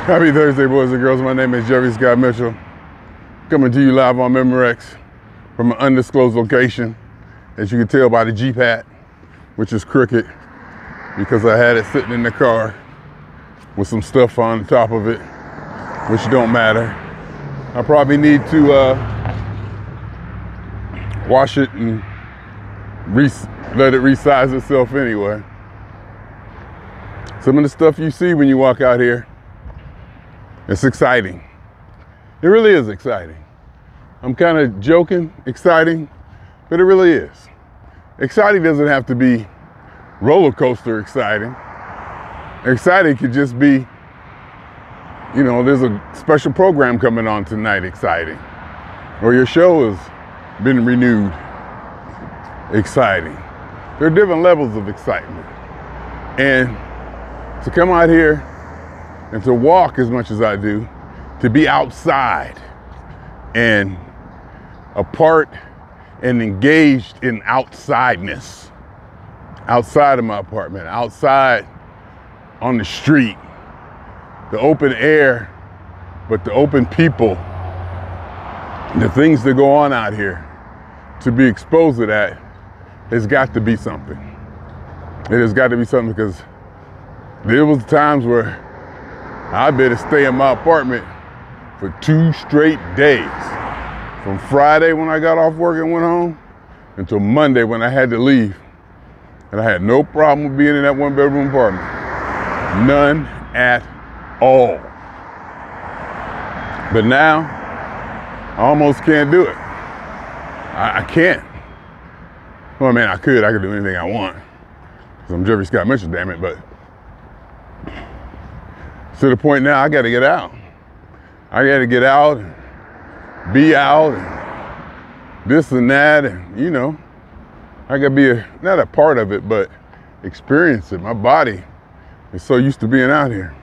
Happy Thursday, boys and girls. My name is Jeffery Scott Mitchell, coming to you live on Memorex from an undisclosed location. As you can tell by the Jeep hat, which is crooked because I had it sitting in the car with some stuff on top of it, which don't matter. I probably need to wash it and let it resize itself anyway. Some of the stuff you see when you walk out here, it's exciting. It really is exciting. I'm kind of joking, exciting, but it really is. Exciting doesn't have to be roller coaster exciting. Exciting could just be, you know, there's a special program coming on tonight, exciting. Or your show has been renewed, exciting. There are different levels of excitement. And to come out here and to walk as much as I do, to be outside and a part and engaged in outsideness, outside of my apartment, outside on the street, the open air, but the open people, the things that go on out here, to be exposed to that has got to be something. It has got to be something, because there was times where I better stay in my apartment for 2 straight days. From Friday when I got off work and went home until Monday when I had to leave. And I had no problem with being in that 1-bedroom apartment. None at all. But now, I almost can't do it. I can't. Well, man, I could do anything I want. Because I'm Jeffery Scott Mitchell, damn it, but to the point now, I gotta get out. I gotta get out and be out and this and that, and you know, I gotta be not a part of it, but experience it. My body is so used to being out here.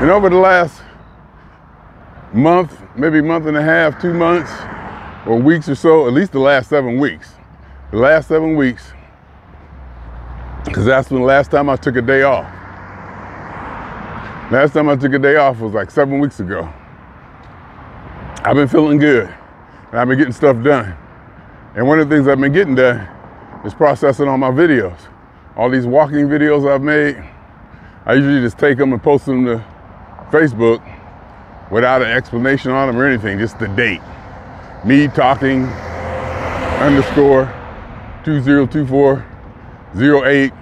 And over the last month, maybe month and a half, 2 months, or weeks or so, at least the last 7 weeks. The last 7 weeks, because that's when the last time I took a day off. Last time I took a day off was like 7 weeks ago. I've been feeling good, and I've been getting stuff done. And one of the things I've been getting done is processing all my videos. All these walking videos I've made, I usually just take them and post them to Facebook without an explanation on them or anything, just the date. MeTalking _202408,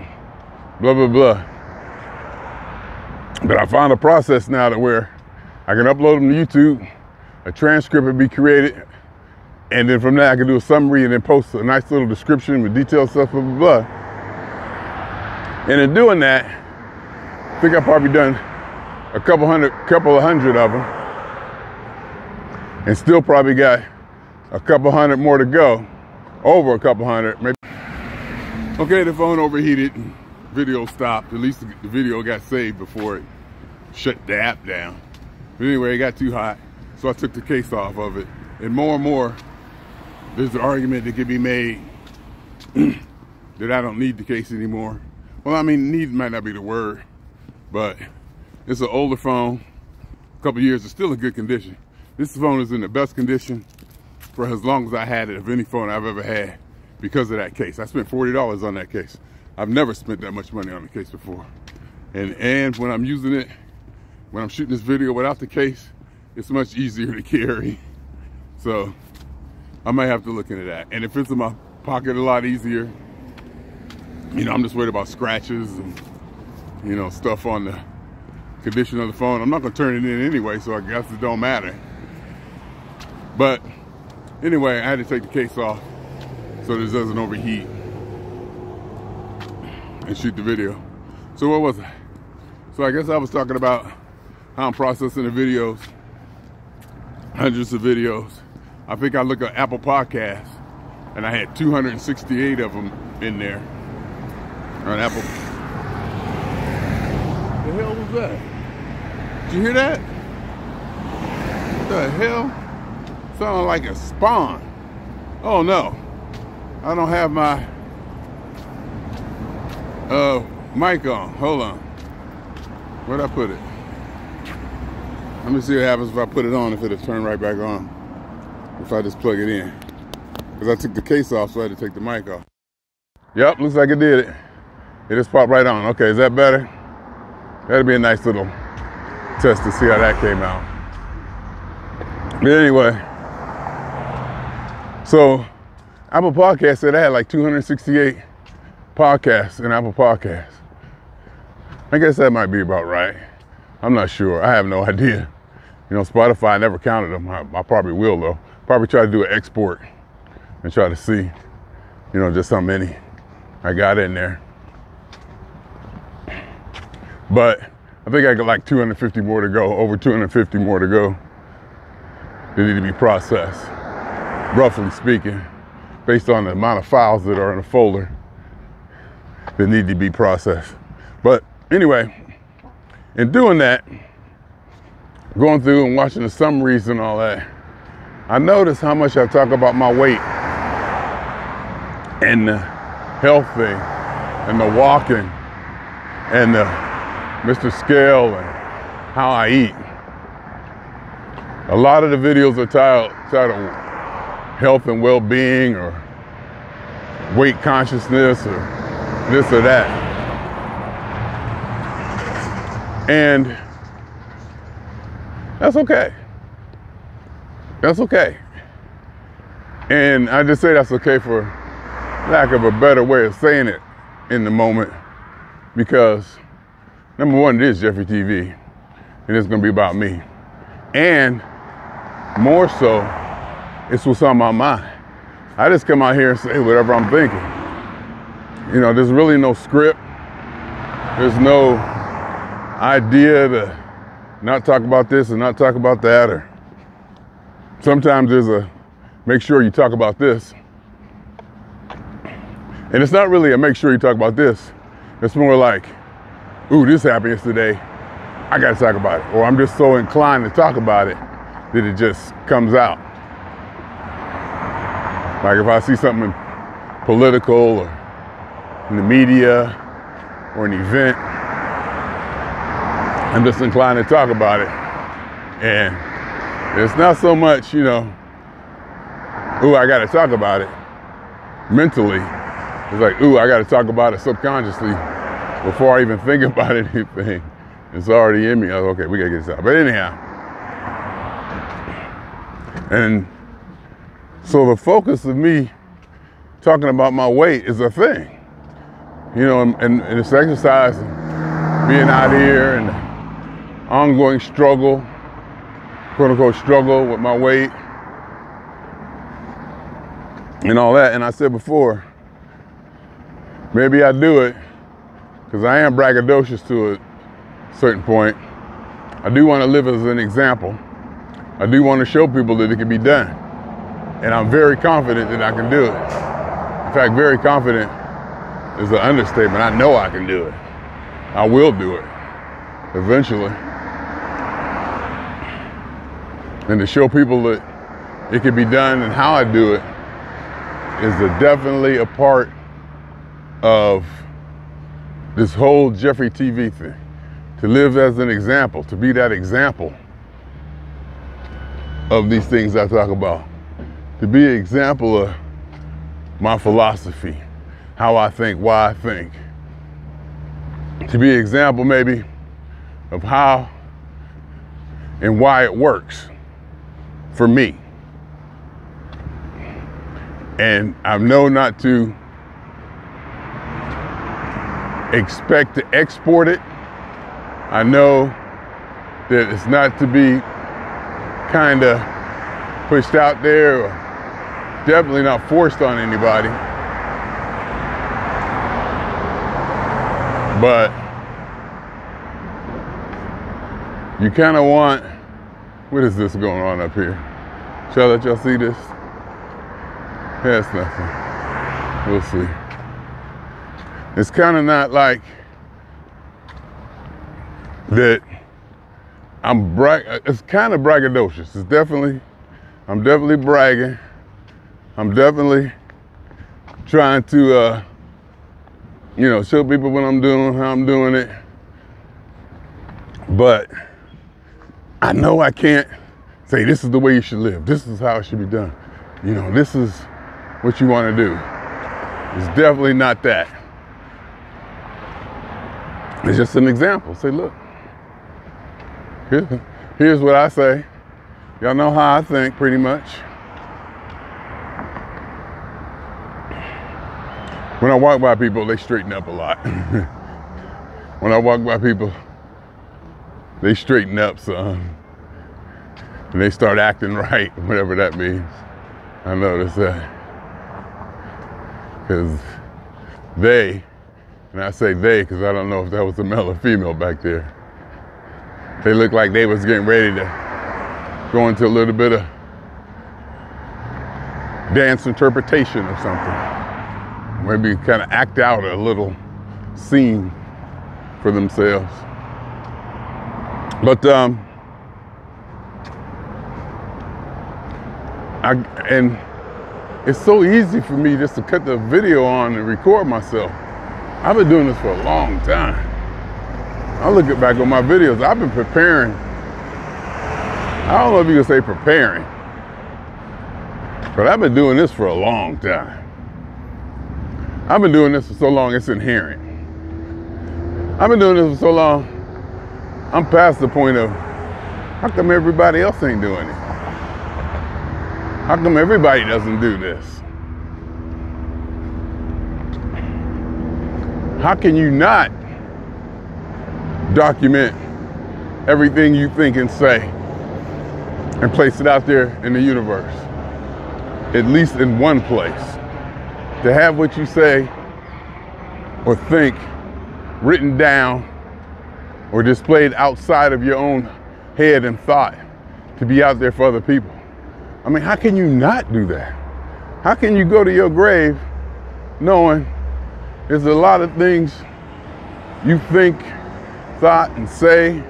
blah, blah, blah. But I found a process now to where I can upload them to YouTube, a transcript will be created, and then from there I can do a summary and then post a nice little description with detailed stuff, blah, blah, blah. And in doing that, I think I've probably done a couple of hundred of them, and still probably got a couple hundred more to go, over a couple hundred, maybe. Okay, the phone overheated. Video stopped. At least the video got saved before it shut the app down. But anyway, it got too hot, so I took the case off of it. And more, there's an argument that can be made that I don't need the case anymore. Well, I mean, need might not be the word, but it's an older phone. A couple years, it's still in good condition. This phone is in the best condition for as long as I had it of any phone I've ever had because of that case. I spent $40 on that case. I've never spent that much money on the case before. And when I'm using it, when I'm shooting this video without the case, it's much easier to carry. So I might have to look into that. And it fits in my pocket a lot easier. You know, I'm just worried about scratches and, you know, stuff on the condition of the phone. I'm not gonna turn it in anyway, so I guess it don't matter. But anyway, I had to take the case off so this doesn't overheat and shoot the video. So what was I? So I guess I was talking about how I'm processing the videos, hundreds of videos. I think I looked at Apple Podcasts and I had 268 of them in there on Apple. What the hell was that? Did you hear that? What the hell? Sounded like a spawn. Oh no, I don't have my mic on. Hold on. Where'd I put it? Let me see what happens if I put it on, if it'll turn right back on. If I just plug it in. Because I took the case off, so I had to take the mic off. Yep, looks like it did it. It just popped right on. Okay, is that better? That'd be a nice little test to see how that came out. But anyway, so Apple Podcasts said I had like 268 podcasts in Apple Podcasts. I guess that might be about right. I'm not sure. I have no idea. You know, Spotify, I never counted them. I probably will though. Probably try to do an export and try to see, you know, just how many I got in there. But I think I got like 250 more to go, over 250 more to go. They need to be processed, roughly speaking, based on the amount of files that are in a folder that need to be processed. But anyway, in doing that, going through and watching the summaries and all that, I noticed how much I talk about my weight and the health thing and the walking and the Mr. Scale and how I eat. A lot of the videos are titled health and well-being or weight consciousness or this or that. And that's okay. That's okay. And I just say that's okay for lack of a better way of saying it in the moment, because number one, it is Jeffery TV, and it's gonna be about me. And more so, it's what's on my mind. I just come out here and say whatever I'm thinking. You know, there's really no script. There's no idea to not talk about this and not talk about that, or sometimes there's a make sure you talk about this. And it's not really a make sure you talk about this. It's more like, ooh, this happened yesterday. I gotta talk about it. Or I'm just so inclined to talk about it that it just comes out. Like if I see something political or in the media or an event, I'm just inclined to talk about it. And it's not so much, you know, ooh, I gotta talk about it mentally. It's like, ooh, I gotta talk about it subconsciously before I even think about anything. It's already in me. I was, okay, we gotta get this out. But anyhow, and so the focus of me talking about my weight is a thing. You know, and it's exercise, and being out here, and the ongoing struggle, quote unquote struggle with my weight and all that. And I said before, maybe I do it because I am braggadocious to a certain point. I do want to live as an example. I do want to show people that it can be done. And I'm very confident that I can do it. In fact, very confident is an understatement. I know I can do it. I will do it eventually. And to show people that it can be done and how I do it is definitely a part of this whole Jeffery TV thing. To live as an example, to be that example of these things I talk about. To be an example of my philosophy, how I think, why I think. To be an example maybe of how and why it works for me. And I know not to expect to export it. I know that it's not to be kind of pushed out there, or definitely not forced on anybody. But you kind of want, what is this going on up here? Shall I let y'all see this? Yeah, it's nothing. We'll see. It's kind of not like that it's kind of braggadocious. It's definitely, I'm definitely bragging. I'm definitely trying to, you know, show people what I'm doing, how I'm doing it. But I know I can't say this is the way you should live. This is how it should be done. You know, this is what you want to do. It's definitely not that. It's just an example. Say, look, here's what I say. Y'all know how I think pretty much. When I walk by people, they straighten up a lot. When I walk by people, they straighten up some. And they start acting right, whatever that means. I notice that. Because they, and I say they because I don't know if that was a male or female back there. They look like they was getting ready to go into a little bit of dance interpretation or something. Maybe kind of act out a little scene for themselves. But and it's so easy for me just to cut the video on and record myself. I've been doing this for a long time. I look back on my videos. I've been preparing. I don't know if you can say preparing, but I've been doing this for a long time. I've been doing this for so long, it's inherent. I've been doing this for so long, I'm past the point of, how come everybody else ain't doing it? How come everybody doesn't do this? How can you not document everything you think and say and place it out there in the universe? At least in one place. To have what you say or think written down or displayed outside of your own head and thought to be out there for other people. I mean, how can you not do that? How can you go to your grave knowing there's a lot of things you think, thought, and say,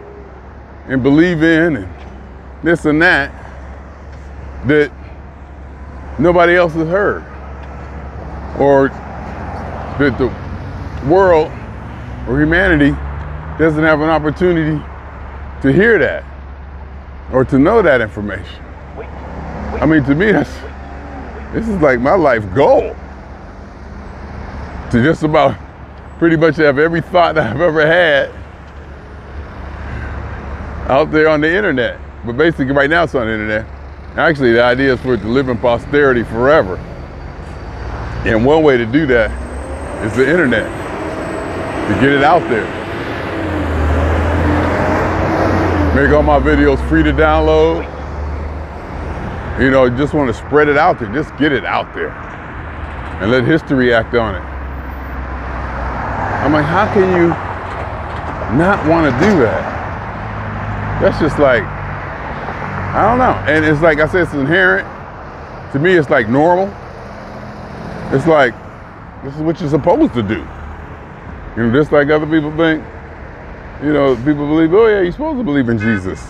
and believe in, and this and that, that nobody else has heard? Or that the world or humanity doesn't have an opportunity to hear that or to know that information. I mean, to me, this is like my life goal. To just about pretty much have every thought that I've ever had out there on the internet. But basically right now it's on the internet. Actually, the idea is for it to live in posterity forever. And one way to do that is the internet, to get it out there. Make all my videos free to download. You know, just want to spread it out there. Just get it out there and let history act on it. I'm like, how can you not want to do that? That's just like, I don't know. And it's like I said, it's inherent. To me, it's like normal. It's like, this is what you're supposed to do. You know, just like other people think, you know, people believe, oh yeah, you're supposed to believe in Jesus.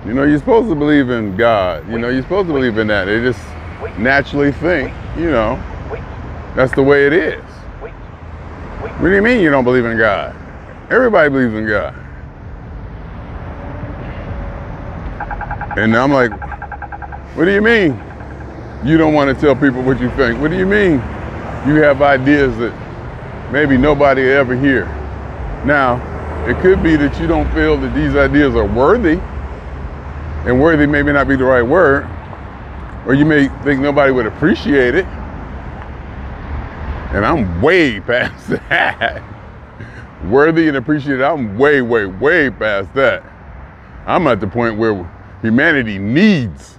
You know, you're supposed to believe in God. You know, you're supposed to believe in that. They just naturally think, you know, that's the way it is. What do you mean you don't believe in God? Everybody believes in God. And I'm like, what do you mean you don't want to tell people what you think? What do you mean you have ideas that maybe nobody will ever hear? Now, it could be that you don't feel that these ideas are worthy, and worthy maybe not be the right word, or you may think nobody would appreciate it. And I'm way past that. Worthy and appreciated, I'm way, way, way past that. I'm at the point where humanity needs.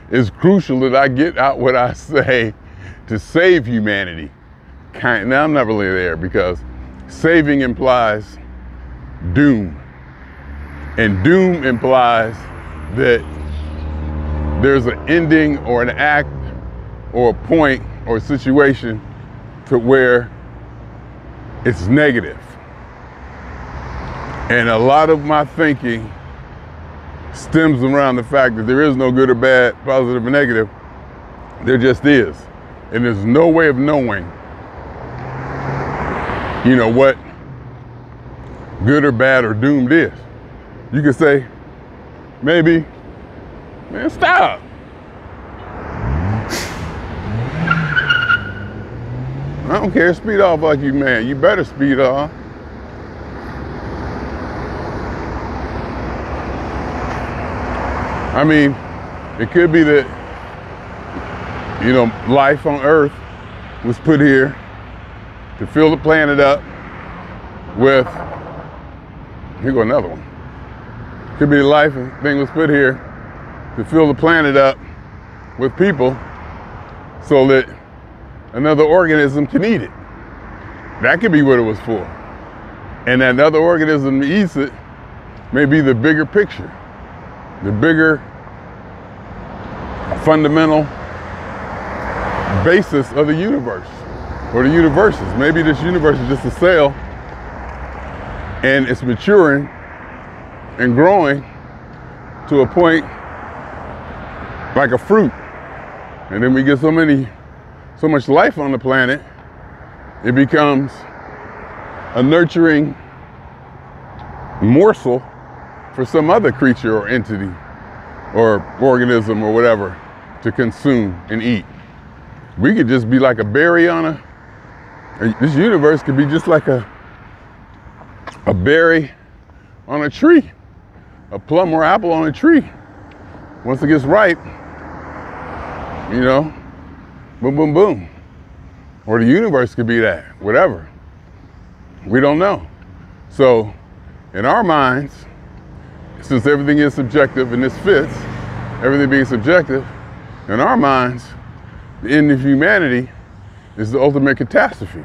It's crucial that I get out what I say to save humanity. Now, I'm not really there because saving implies doom. And doom implies that there's an ending or an act or a point or a situation to where it's negative. And a lot of my thinking stems around the fact that there is no good or bad, positive or negative. There just is. And there's no way of knowing, you know, what good or bad or doomed is. You could say, maybe, man, stop. I don't care, speed off like you man. You better speed off. I mean, it could be that, you know, life on Earth was put here to fill the planet up with, here go another one. Could be the life thing was put here to fill the planet up with people so that another organism can eat it. That could be what it was for. And that other organism that eats it may be the bigger picture, the bigger fundamental basis of the universe, or the universes. Maybe this universe is just a cell and it's maturing and growing to a point like a fruit. And then we get so much life on the planet, it becomes a nurturing morsel for some other creature or entity or organism or whatever to consume and eat. We could just be like a berry on this universe could be just like a berry on a tree, a plum or apple on a tree. Once it gets ripe, you know, boom, boom, boom. Or the universe could be that, whatever. We don't know. So in our minds, since everything is subjective and this fits, everything being subjective, in our minds, the end of humanity is the ultimate catastrophe,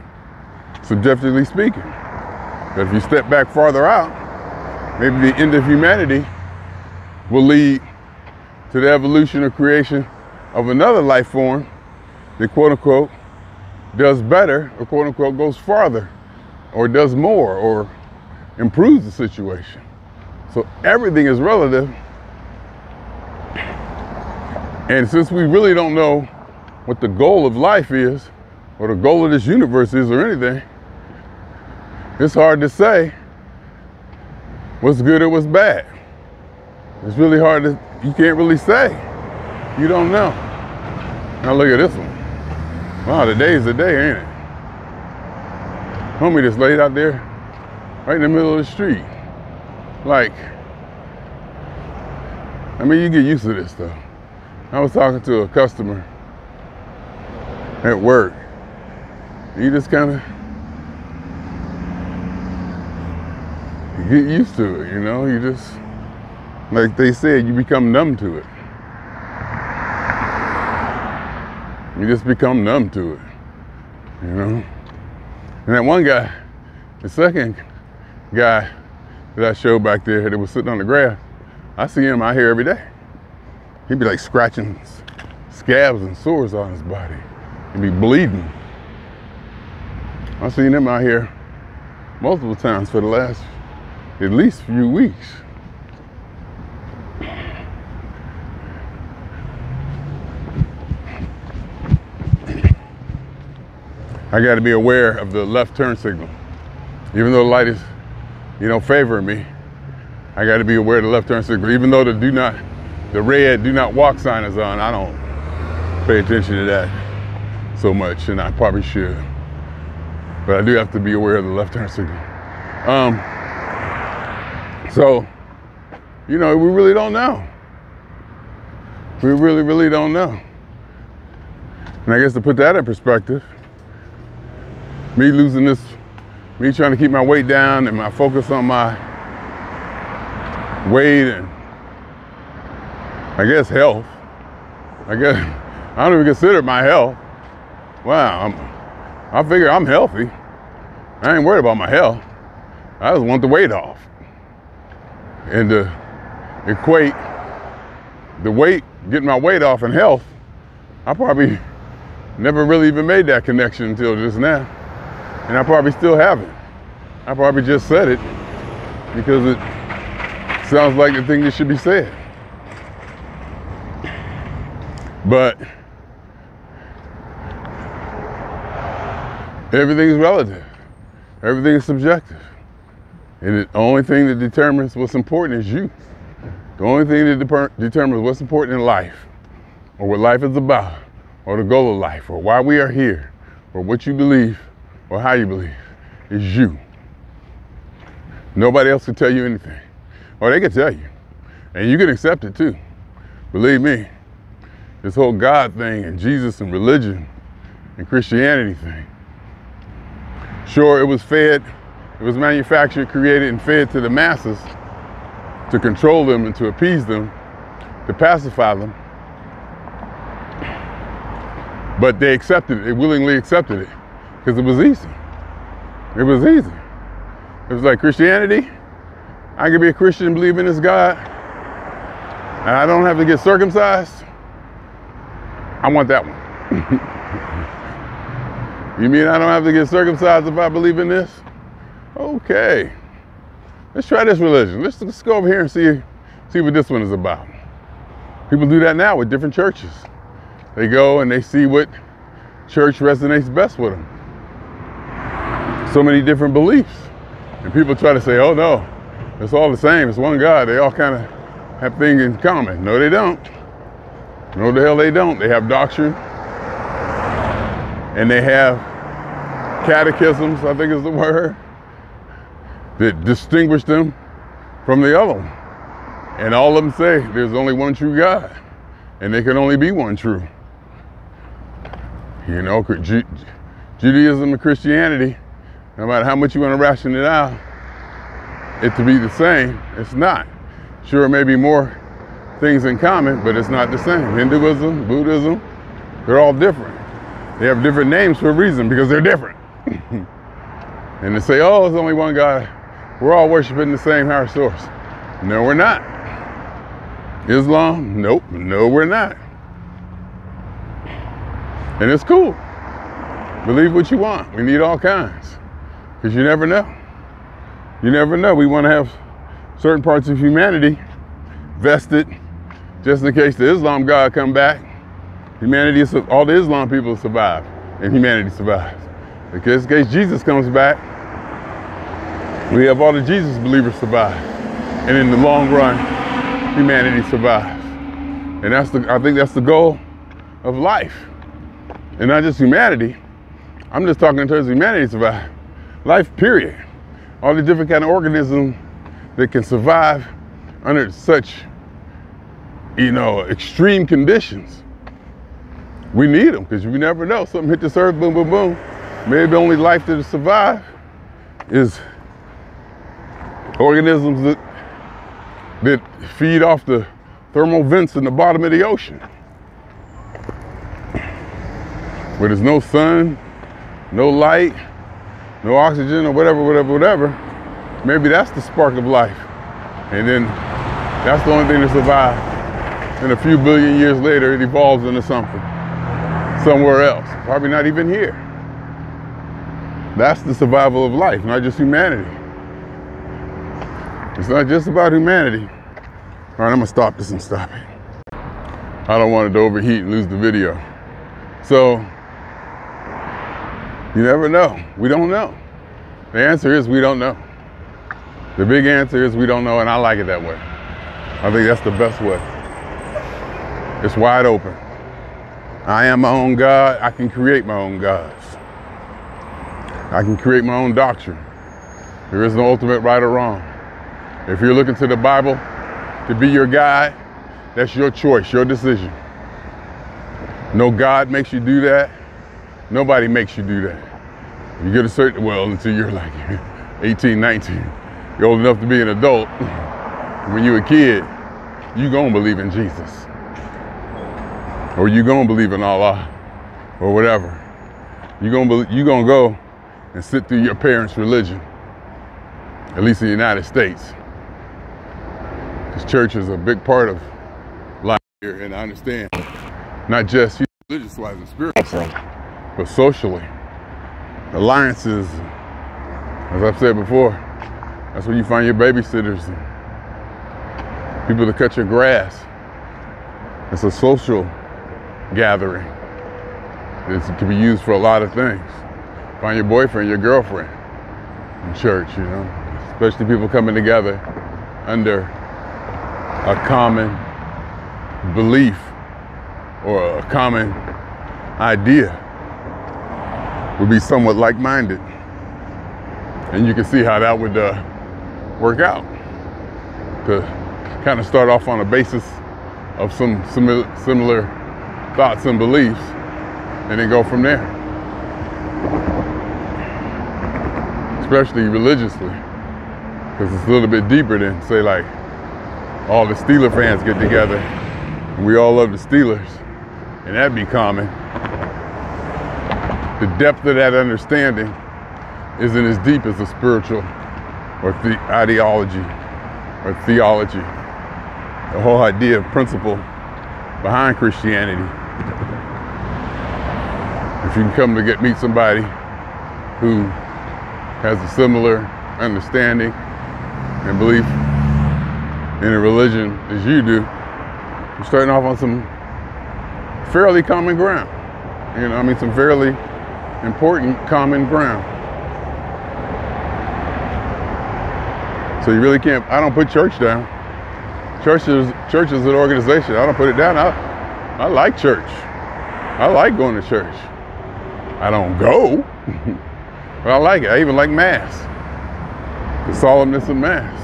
subjectively speaking. But if you step back farther out, maybe the end of humanity will lead to the evolution or creation of another life form that quote unquote does better or quote unquote goes farther or does more or improves the situation. So everything is relative. And since we really don't know what the goal of life is or the goal of this universe is or anything, it's hard to say what's good or what's bad. It's really hard to, you can't really say. You don't know. Now look at this one. Wow, today's the day, ain't it? Homie just laid out there right in the middle of the street. Like, I mean, you get used to this stuff. I was talking to a customer at work. You just kind of get used to it, you know? You just, like they said, you become numb to it. You just become numb to it, you know? And that one guy, the second guy that I showed back there that was sitting on the grass, I see him out here every day. He'd be like scratching scabs and sores on his body. He'd be bleeding. I've seen him out here multiple times for the last at least few weeks. I got to be aware of the left turn signal. Even though the light is, you know, favoring me, I got to be aware of the left turn signal. Even though the red do not walk sign is on, I don't pay attention to that so much, and I probably should. But I do have to be aware of the left turn signal. So, you know, we really don't know. We really, really don't know. And I guess to put that in perspective, me trying to keep my weight down and my focus on my weight and I guess health. I don't even consider my health. Wow, I figure I'm healthy. I ain't worried about my health. I just want the weight off. And to equate the weight, getting my weight off and health, I probably never really even made that connection until just now. And I probably still haven't. I probably just said it because it sounds like the thing that should be said. But everything is relative. Everything is subjective. And the only thing that determines what's important is you. The only thing that determines what's important in life, or what life is about, or the goal of life, or why we are here, or what you believe, or how you believe, is you. Nobody else can tell you anything. Or they can tell you. And you can accept it too. Believe me, this whole God thing and Jesus and religion and Christianity thing. Sure, it was manufactured, created, and fed to the masses to control them and to appease them, to pacify them. But they accepted it, they willingly accepted it, because it was easy. It was easy. It was like Christianity, I can be a Christian and believe in this God, and I don't have to get circumcised. I want that one. You mean I don't have to get circumcised if I believe in this? Okay. Let's try this religion. Let's go over here and see what this one is about. People do that now with different churches. They go and they see what church resonates best with them. So many different beliefs. And people try to say, oh no, it's all the same. It's one God. They all kind of have things in common. No, they don't. No, the hell they don't. They have doctrine. And they have catechisms, I think is the word, that distinguish them from the other one. And all of them say there's only one true God. And there can only be one true. You know, Judaism and Christianity, no matter how much you want to ration it out, it to be the same, it's not. Sure, maybe more things in common, but it's not the same. Hinduism, Buddhism, they're all different. They have different names for a reason, because they're different. And they say, oh, it's only one God. We're all worshiping the same higher source. No, we're not. Islam, nope, no, we're not. And it's cool. Believe what you want. We need all kinds, because you never know. You never know. We want to have certain parts of humanity vested, just in case the Islam God come back. Humanity, all the Islam people survive, and humanity survives. Because in case Jesus comes back, we have all the Jesus believers survive. And in the long run, humanity survives. And I think that's the goal of life. And not just humanity. I'm just talking in terms of humanity survive. Life, period. All the different kind of organisms that can survive under such, extreme conditions. We need them, because we never know. Something hit this earth, boom, boom, boom. Maybe the only life that will survive is organisms that feed off the thermal vents in the bottom of the ocean. Where there's no sun, no light, no oxygen, or whatever. Maybe that's the spark of life. And then that's the only thing to survive. And a few billion years later, it evolves into something somewhere else. Probably not even here. That's the survival of life, not just humanity. It's not just about humanity. All right, I'm gonna stop this and stop it. I don't want it to overheat and lose the video. So, you never know. We don't know. The answer is we don't know. The big answer is we don't know, and I like it that way. I think that's the best way. It's wide open. I am my own God. I can create my own gods. I can create my own doctrine. There is no ultimate right or wrong. If you're looking to the Bible to be your guide, that's your choice, your decision. No God makes you do that. Nobody makes you do that. You get a certain, until you're like 18, 19, you're old enough to be an adult. When you're a kid, you gonna believe in Jesus. Or you gonna believe in Allah, or whatever. You gonna go and sit through your parents' religion, at least in the United States. Because church is a big part of life here, and I understand, not just religious-wise and spiritually, but socially. Alliances, as I've said before, that's where you find your babysitters and people to cut your grass. It's a social gathering. It can be used for a lot of things. Find your boyfriend, your girlfriend in church, especially people coming together under a common belief or a common idea, would be somewhat like-minded. And you can see how that would work out, to kind of start off on a basis of some similar thoughts and beliefs, and then go from there. Especially religiously, because it's a little bit deeper than, say, like, all the Steeler fans get together and we all love the Steelers, and that'd be common. The depth of that understanding isn't as deep as the spiritual or the ideology or theology, the whole idea of principle behind Christianity. If you can come to meet somebody who has a similar understanding and belief in a religion as you do, you're starting off on some fairly common ground. You know, I mean, some fairly important common ground. So you really can't, I don't put church down. Church is an organization. I don't put it down. I like church. I like going to church. I don't go, but I like it. I even like Mass, the solemnness of Mass.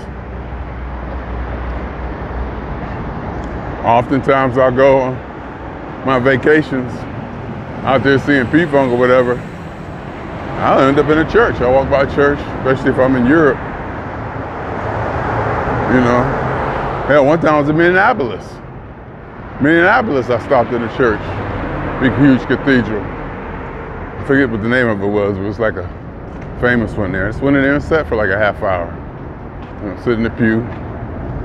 Oftentimes I'll go on my vacations out there seeing P-Funk or whatever. I'll end up in a church. I walk by church, especially if I'm in Europe. You know, hell, one time I was in Minneapolis. I stopped in a church, big, huge cathedral. I forget what the name of it was, but it was like a famous one there. I just went in there and sat for like a half hour. You know, sit in the pew,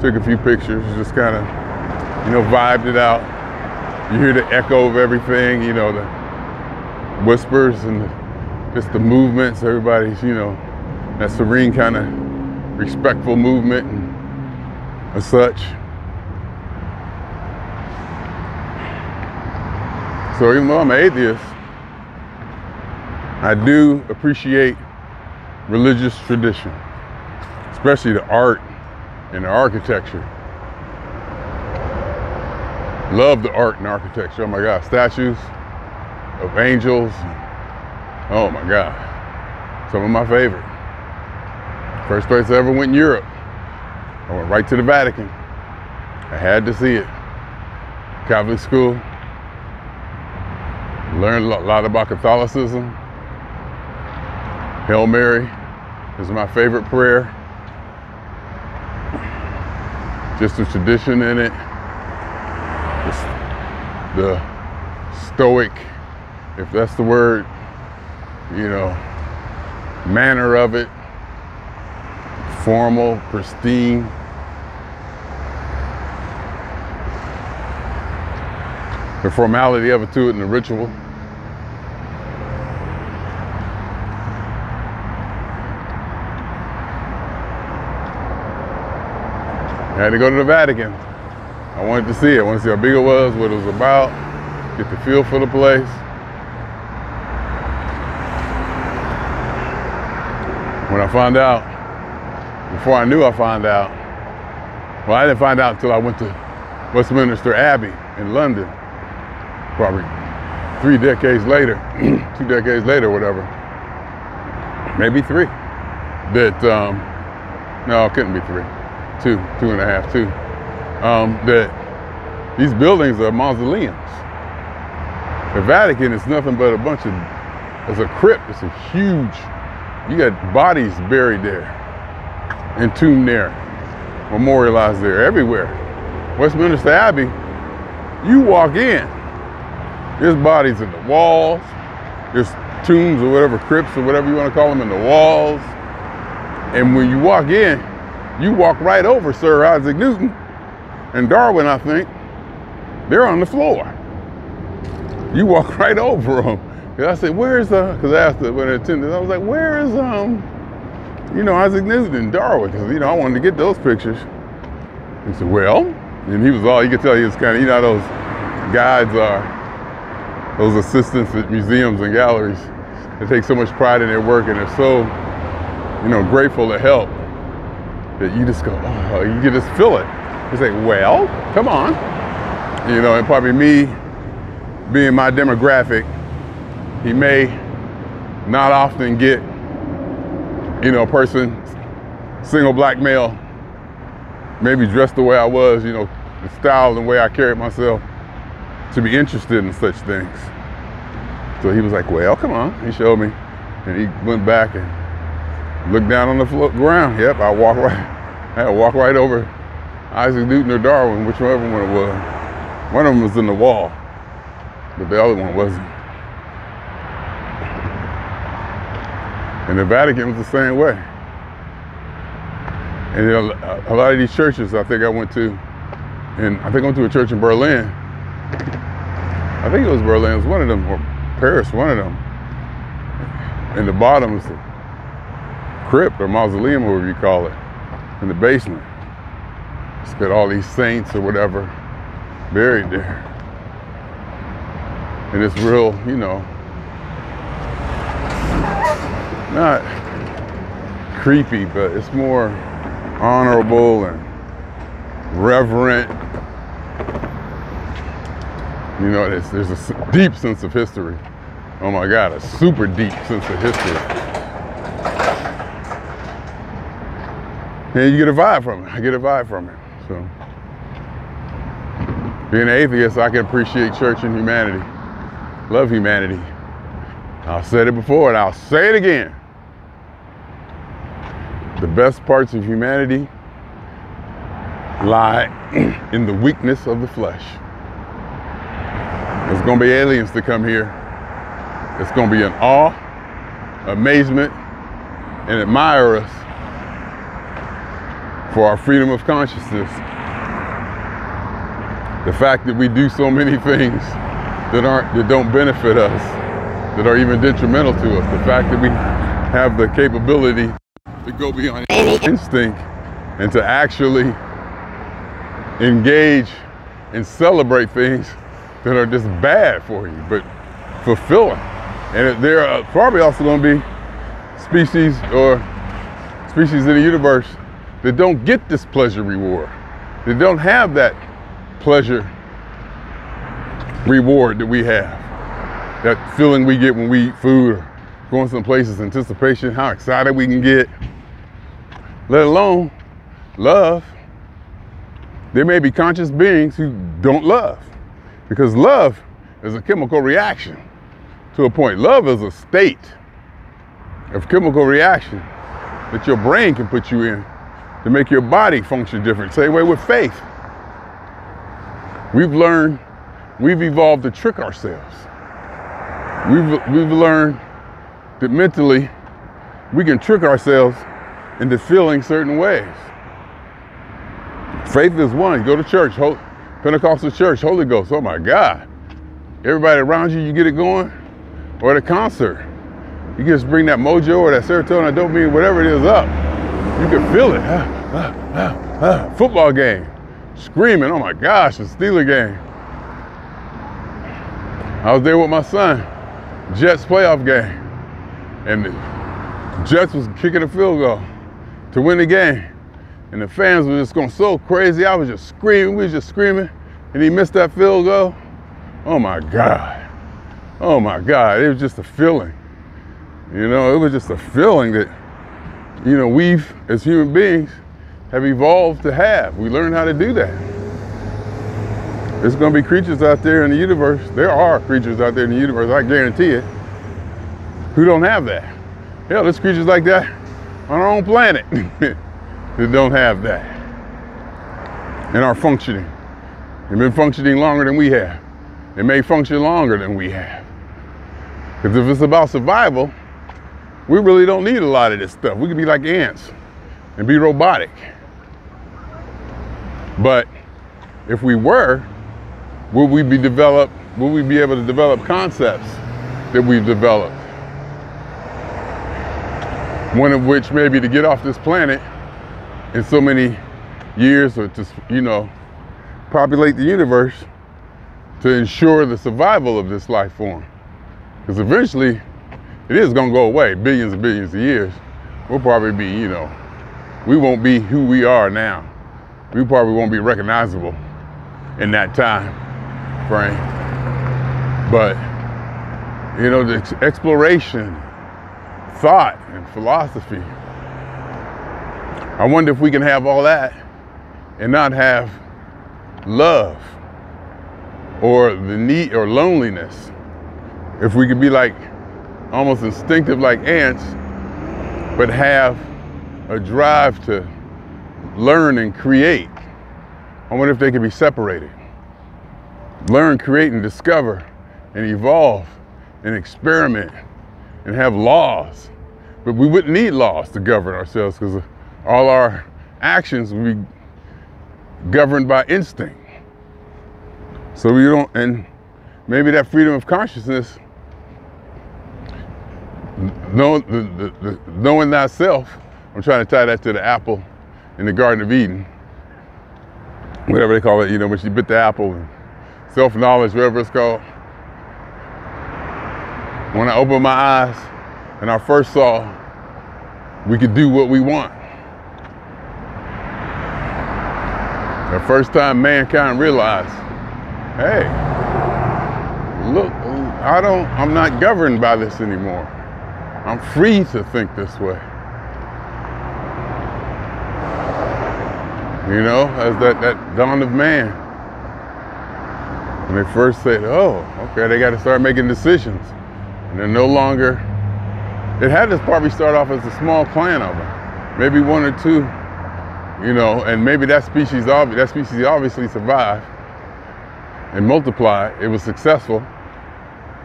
took a few pictures, just kind of, you know, vibed it out. You hear the echo of everything, you know, the whispers and just the movements. Everybody's, you know, that serene kind of respectful movement and as such. So even though I'm an atheist, I do appreciate religious tradition, especially the art and the architecture. Love the art and architecture. Oh my God, statues of angels. Oh my God, some of my favorite. First place I ever went in Europe, I went right to the Vatican. I had to see it. Catholic school. Learned a lot about Catholicism. Hail Mary is my favorite prayer. Just the tradition in it. The stoic, if that's the word, you know, manner of it. Formal, pristine. The formality of it to it and the ritual. I had to go to the Vatican. I wanted to see it. I wanted to see how big it was, what it was about, get the feel for the place. When I found out, before I knew I found out, well, I didn't find out until I went to Westminster Abbey in London, probably 3 decades later, 2 decades later, whatever, maybe 3, that, no, it couldn't be 3, 2, 2.5, 2, that these buildings are mausoleums. The Vatican is nothing but a bunch of, it's a crypt, it's a huge, you got bodies buried there, entombed there, memorialized there, everywhere. Westminster Abbey, you walk in, there's bodies in the walls, there's tombs or whatever, crypts or whatever you want to call them in the walls. And when you walk in, you walk right over Sir Isaac Newton and Darwin, I think. They're on the floor. You walk right over them. And I said, where's because I asked when I attended, I was like, where is, you know, Isaac Newton and Darwin? Because, you know, I wanted to get those pictures. He said, well, and he was all, you could tell he was kind of, you know, those guides are, those assistants at museums and galleries. They take so much pride in their work and they're so, you know, grateful to help that you just go, oh, you can just feel it. It's like, well, come on. You know, and probably me being my demographic, he may not often get, you know, a person, single black male, maybe dressed the way I was, you know, the style and the way I carried myself, to be interested in such things. So he was like, well, come on. He showed me, and he went back and looked down on the ground. Yep, I had to walk right over Isaac Newton or Darwin, whichever one it was. One of them was in the wall, but the other one wasn't. And the Vatican was the same way. And you know, a lot of these churches I think I went to, and I think I went to a church in Berlin. I think it was Berlin, it was one of them, or Paris, one of them. And the bottom is the crypt or mausoleum, whatever you call it, in the basement. It's got all these saints or whatever buried there. And it's real, you know, not creepy, but it's more honorable and reverent. You know, there's a deep sense of history. Oh my God, a super deep sense of history. And you get a vibe from it. I get a vibe from it. So, being an atheist, I can appreciate church and humanity. Love humanity. I've said it before and I'll say it again. The best parts of humanity lie in the weakness of the flesh. There's gonna be aliens to come here. It's gonna be an awe, amazement, and admire us for our freedom of consciousness. The fact that we do so many things that don't benefit us, that are even detrimental to us. The fact that we have the capability to go beyond any instinct and to actually engage and celebrate things that are just bad for you, but fulfilling. And there are probably also going to be species in the universe that don't get this pleasure reward. They don't have that pleasure reward that we have. That feeling we get when we eat food or going some places, anticipation, how excited we can get, let alone love. There may be conscious beings who don't love, because love is a chemical reaction to a point. Love is a state of chemical reaction that your brain can put you in to make your body function different. Same way with faith. We've evolved to trick ourselves. We've learned that mentally we can trick ourselves into feeling certain ways. Faith is one. You go to church, Pentecostal church, Holy Ghost, oh my God. Everybody around you, you get it going. Or at a concert, you just bring that mojo or that serotonin, dopamine, whatever it is up. You can feel it. Football game, screaming, oh my gosh, the Steeler game. I was there with my son, Jets playoff game. And the Jets was kicking a field goal to win the game. And the fans were just going so crazy. I was just screaming, we was just screaming. And he missed that field goal. Oh my God. Oh my God, it was just a feeling. You know, it was just a feeling that, you know, we've, as human beings, have evolved to have. We learned how to do that. There's gonna be creatures out there in the universe, there are creatures out there in the universe, I guarantee it, who don't have that. Hell, there's creatures like that on our own planet that don't have that and are functioning. They've been functioning longer than we have. They may function longer than we have. Because if it's about survival, we really don't need a lot of this stuff. We could be like ants and be robotic. But if we were, would we be able to develop concepts that we've developed? One of which maybe to get off this planet in so many years, or to, you know, populate the universe to ensure the survival of this life form. Because eventually, it is gonna go away, billions and billions of years. We'll probably be, you know, we won't be who we are now. We probably won't be recognizable in that time frame. But, you know, the exploration, thought, and philosophy, I wonder if we can have all that and not have love or the need or loneliness. If we could be like almost instinctive like ants, but have a drive to learn and create. I wonder if they could be separated. Learn, create, and discover, and evolve, and experiment, and have laws. But we wouldn't need laws to govern ourselves because all our actions would be governed by instinct. So we don't, and maybe that freedom of consciousness, knowing thyself, I'm trying to tie that to the apple in the Garden of Eden, whatever they call it, you know, when she bit the apple, and self-knowledge, whatever it's called. When I opened my eyes and I first saw we could do what we want. The first time mankind realized, hey, look, I'm not governed by this anymore. I'm free to think this way. You know, as that dawn of man. When they first said, oh, okay, they got to start making decisions. And they're no longer, it had to probably start off as a small clan of them. Maybe one or two, you know, and maybe that species obviously survived and multiplied. It was successful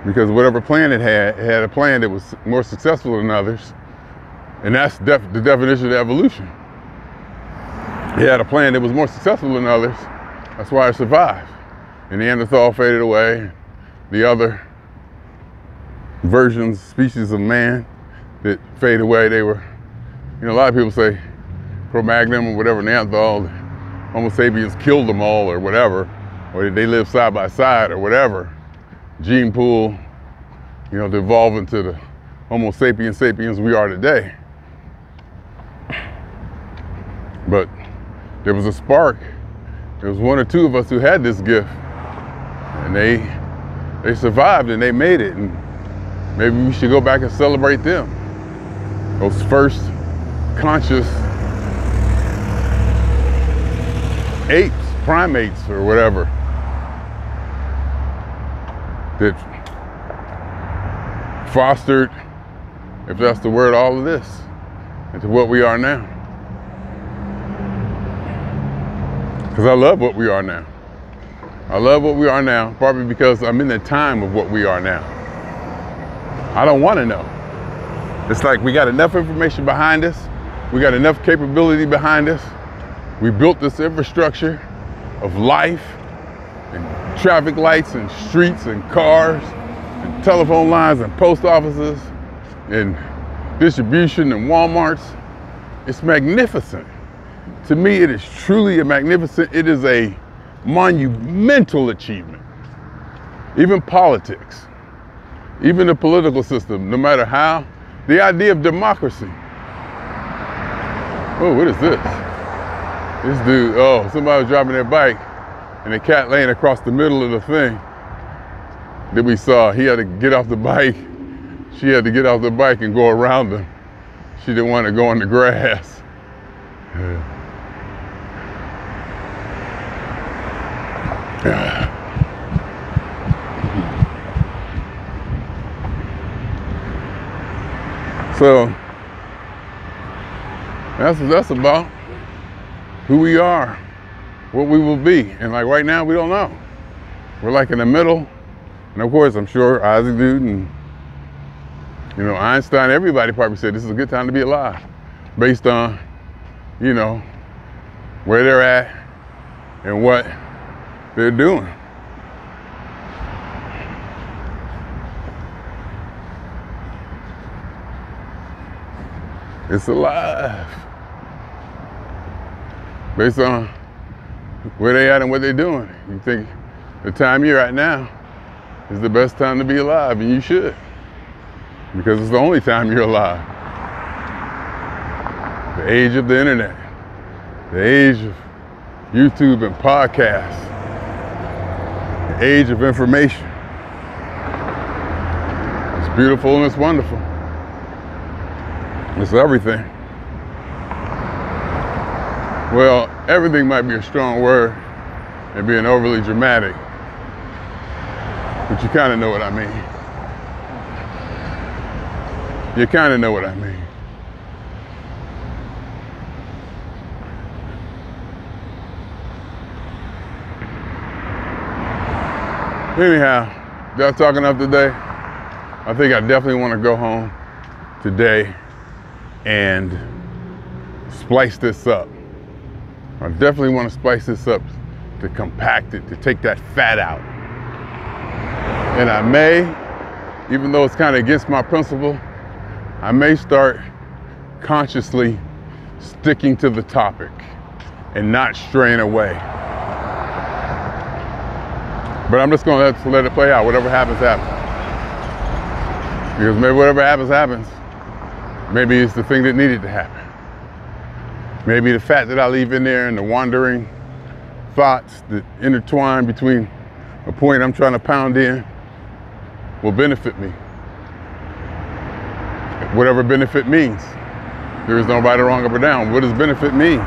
because whatever plan it had a plan that was more successful than others. And that's the definition of evolution. It had a plan that was more successful than others. That's why it survived. And Neanderthal faded away. The other versions, species of man that fade away, they were, you know, a lot of people say Cro-Magnon or whatever, Neanderthal, Homo sapiens killed them all or whatever, or they lived side by side or whatever. Gene pool, you know, to evolve into the Homo sapiens we are today. But there was a spark. There was one or two of us who had this gift, and they survived and they made it. And maybe we should go back and celebrate them. Those first conscious apes, primates, or whatever, that fostered, if that's the word, all of this into what we are now. Because I love what we are now. I love what we are now, probably because I'm in the time of what we are now. I don't want to know. It's like we got enough information behind us. We got enough capability behind us. We built this infrastructure of life and traffic lights and streets and cars and telephone lines and post offices and distribution and Walmarts. It's magnificent. To me, it is truly a magnificent, it is a monumental achievement. Even politics, even the political system, no matter how, the idea of democracy. Oh, what is this? This dude, oh, somebody was driving their bike and a cat laying across the middle of the thing that we saw. He had to get off the bike. She had to get off the bike and go around him. She didn't want to go in the grass. So that's about who we are, what we will be. And like right now, we don't know. We're like in the middle. And of course, I'm sure Isaac Newton, you know, Einstein, everybody probably said this is a good time to be alive based on, you know, where they're at and what they're doing. It's alive. Based on where they at and what they're doing. You think the time you're at now is the best time to be alive, and you should. Because it's the only time you're alive. The age of the internet. The age of YouTube and podcasts. The age of information. It's beautiful and it's wonderful. It's everything. Well, everything might be a strong word and being overly dramatic, but you kind of know what I mean. You kind of know what I mean. Anyhow, y'all talking up today? I think I definitely want to go home today and splice this up. I definitely want to spice this up to compact it, to take that fat out. And I may, even though it's kind of against my principle, I may start consciously sticking to the topic and not straying away. But I'm just going to let it play out. Whatever happens, happens. Because maybe whatever happens, happens. Maybe it's the thing that needed to happen. Maybe the fat that I leave in there and the wandering thoughts that intertwine between a point I'm trying to pound in will benefit me. Whatever benefit means. There is no right or wrong up or down. What does benefit mean?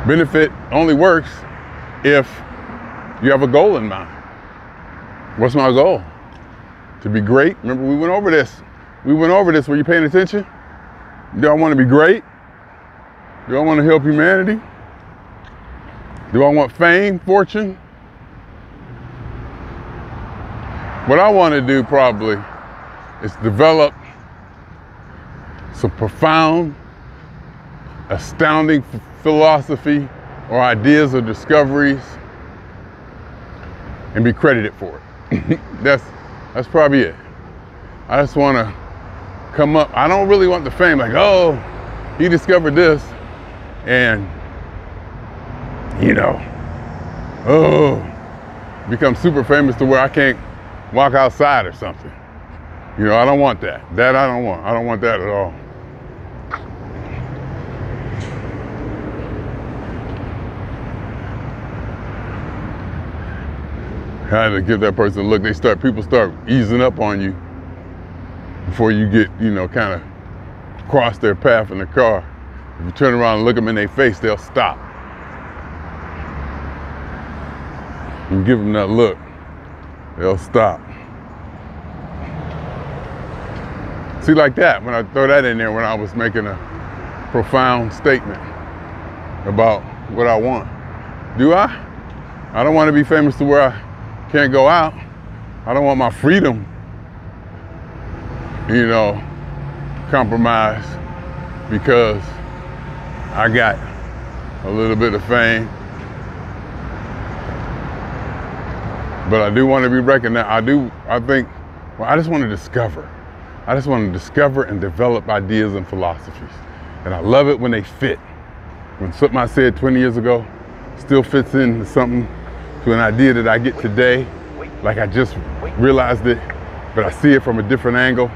Benefit only works if you have a goal in mind. What's my goal? To be great? Remember we went over this. Were you paying attention? Do I want to be great? Do I want to help humanity? Do I want fame, fortune? What I want to do probably is develop some profound, astounding philosophy or ideas or discoveries and be credited for it. That's probably it. I just want to come up. I don't really want the fame like, oh, he discovered this and, you know, oh, become super famous to where I can't walk outside or something. You know, I don't want that. That I don't want. I don't want that at all. I had to give that person a look. People start easing up on you before you get, you know, kind of cross their path in the car. If you turn around and look them in their face, they'll stop. You give them that look, they'll stop. See, like that, when I throw that in there, when I was making a profound statement about what I want. Do I? I don't want to be famous to where I can't go out. I don't want my freedom, you know, compromised because I got a little bit of fame. But I do want to be recognized. I just want to discover. I just want to discover and develop ideas and philosophies. And I love it when they fit. When something I said 20 years ago still fits into something, to an idea that I get today, like I just realized it, but I see it from a different angle,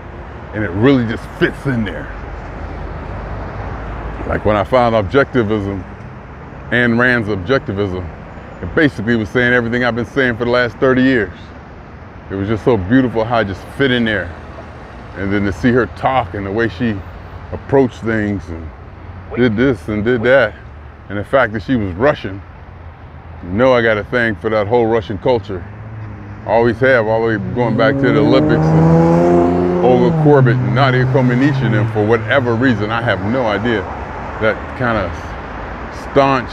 and it really just fits in there. Like when I found objectivism, Ayn Rand's objectivism, it basically was saying everything I've been saying for the last 30 years. It was just so beautiful how it just fit in there. And then to see her talk and the way she approached things and did this and did that, and the fact that she was Russian, you know I got a thing for that whole Russian culture. I always have, all the way going back to the Olympics and Olga Korbut and Nadia Comaneci, and for whatever reason, I have no idea, that kind of staunch,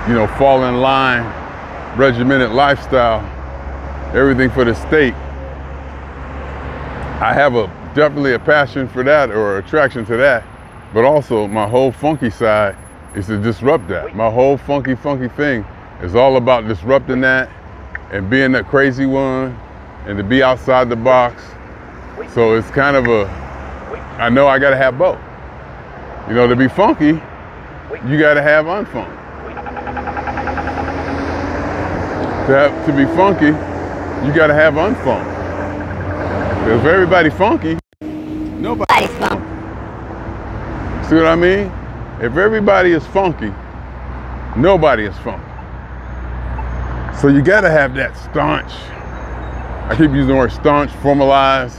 you know, fall in line, regimented lifestyle, everything for the state. I have definitely a passion for that, or attraction to that, but also my whole funky side is to disrupt that. My whole funky thing is all about disrupting that and being that crazy one and to be outside the box. So it's kind of I know I gotta have both. You know, to be funky, you gotta have unfunk. To be funky, you gotta have unfunk. If everybody funky, nobody's funky. See what I mean? If everybody is funky, nobody is funky. So you gotta have that staunch, I keep using the word staunch, formalize,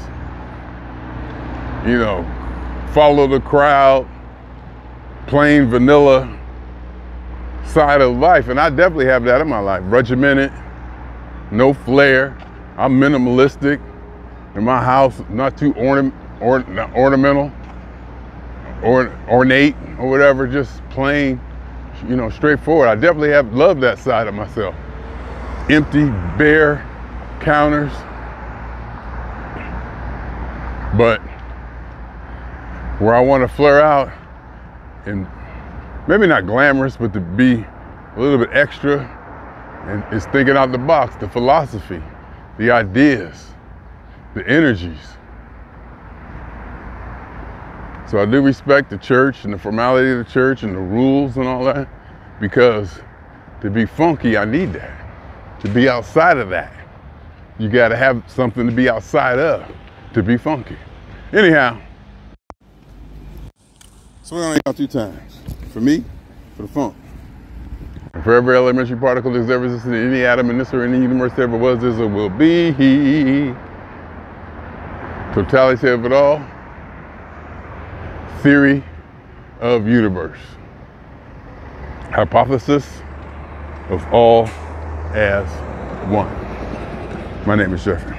you know, follow the crowd, plain vanilla side of life. And I definitely have that in my life. Regimented, no flair. I'm minimalistic in my house, not too ornamental, or ornate or whatever, just plain, you know, straightforward. I definitely have loved that side of myself. Empty, bare counters. But where I want to flare out, and maybe not glamorous, but to be a little bit extra, and is thinking out the box, the philosophy, the ideas, the energies. So I do respect the church and the formality of the church and the rules and all that, because to be funky, I need that. To be outside of that, you gotta have something to be outside of to be funky. Anyhow, so we're gonna out 2 times. For me, for the funk. And for every elementary particle that's ever existed in any atom in this or any universe there ever was, is, or will be. Totality of it all. Theory of universe. Hypothesis of all as one. My name is Jeffery.